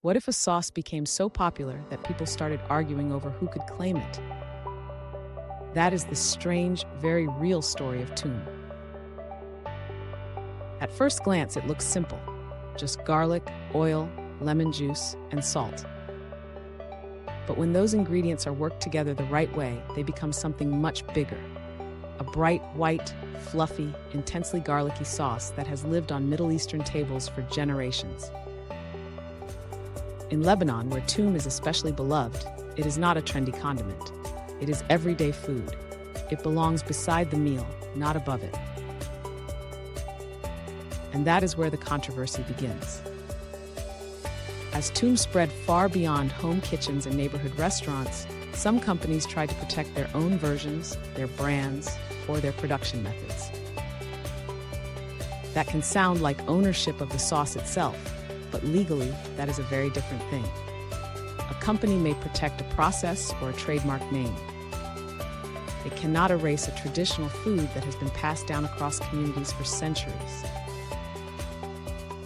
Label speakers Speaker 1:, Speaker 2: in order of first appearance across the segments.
Speaker 1: What if a sauce became so popular that people started arguing over who could claim it? That is the strange, very real story of Toum. At first glance, it looks simple. Just garlic, oil, lemon juice, and salt. But when those ingredients are worked together the right way, they become something much bigger. A bright, white, fluffy, intensely garlicky sauce that has lived on Middle Eastern tables for generations. In Lebanon, where Toum is especially beloved, it is not a trendy condiment. It is everyday food. It belongs beside the meal, not above it. And that is where the controversy begins. As Toum spread far beyond home kitchens and neighborhood restaurants, some companies tried to protect their own versions, their brands, or their production methods. That can sound like ownership of the sauce itself, but legally, that is a very different thing. A company may protect a process or a trademark name. It cannot erase a traditional food that has been passed down across communities for centuries.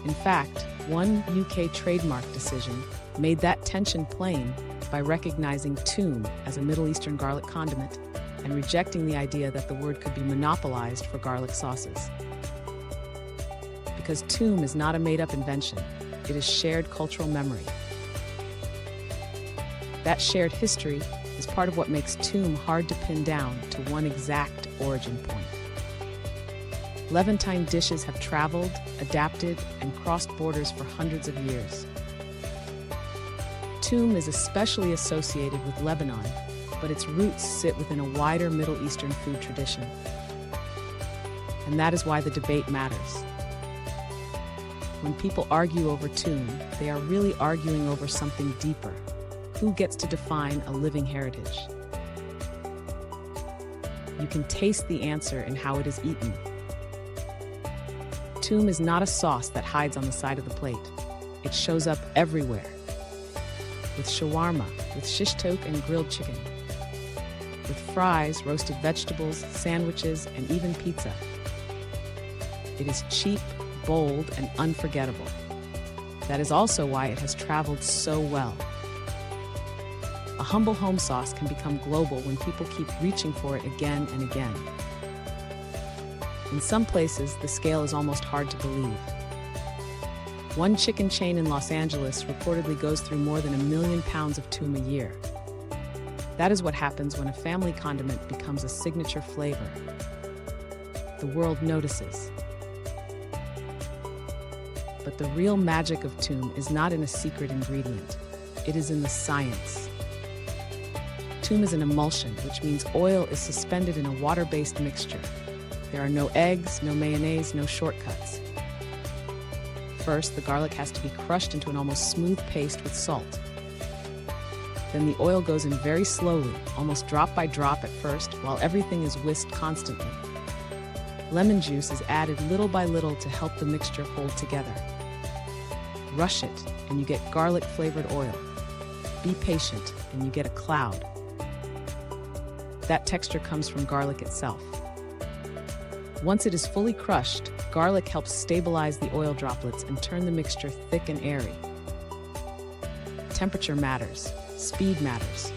Speaker 1: In fact, one UK trademark decision made that tension plain by recognizing Toum as a Middle Eastern garlic condiment and rejecting the idea that the word could be monopolized for garlic sauces. Because Toum is not a made-up invention, it is shared cultural memory. That shared history is part of what makes Toum hard to pin down to one exact origin point. Levantine dishes have traveled, adapted, and crossed borders for hundreds of years. Toum is especially associated with Lebanon, but its roots sit within a wider Middle Eastern food tradition. And that is why the debate matters. When people argue over Toum, they are really arguing over something deeper. Who gets to define a living heritage? You can taste the answer in how it is eaten. Toum is not a sauce that hides on the side of the plate. It shows up everywhere. With shawarma, with shish toke and grilled chicken. With fries, roasted vegetables, sandwiches, and even pizza. It is cheap, bold, and unforgettable. That is also why it has traveled so well. A humble home sauce can become global when people keep reaching for it again and again. In some places, the scale is almost hard to believe. One chicken chain in Los Angeles reportedly goes through more than 1 million pounds of Toum a year. That is what happens when a family condiment becomes a signature flavor. The world notices. But the real magic of Toum is not in a secret ingredient. It is in the science. Toum is an emulsion, which means oil is suspended in a water-based mixture. There are no eggs, no mayonnaise, no shortcuts. First, the garlic has to be crushed into an almost smooth paste with salt. Then the oil goes in very slowly, almost drop by drop at first, while everything is whisked constantly. Lemon juice is added little by little to help the mixture hold together. Rush it, and you get garlic-flavored oil. Be patient, and you get a cloud. That texture comes from garlic itself. Once it is fully crushed, garlic helps stabilize the oil droplets and turn the mixture thick and airy. Temperature matters. Speed matters.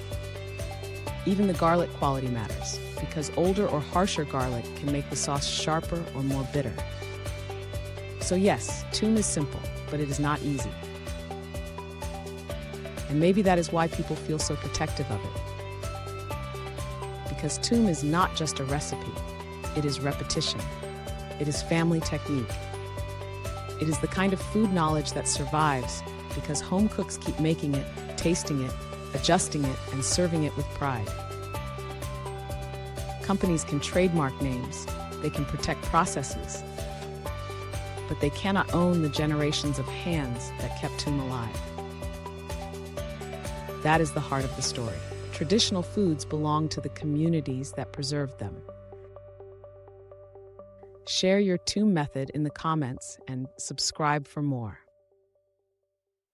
Speaker 1: Even the garlic quality matters, because older or harsher garlic can make the sauce sharper or more bitter. So yes, Toum is simple, but it is not easy. And maybe that is why people feel so protective of it. Because Toum is not just a recipe. It is repetition. It is family technique. It is the kind of food knowledge that survives because home cooks keep making it, tasting it, adjusting it, and serving it with pride. Companies can trademark names, they can protect processes, but they cannot own the generations of hands that kept Toum alive. That is the heart of the story. Traditional foods belong to the communities that preserved them. Share your Toum method in the comments and subscribe for more.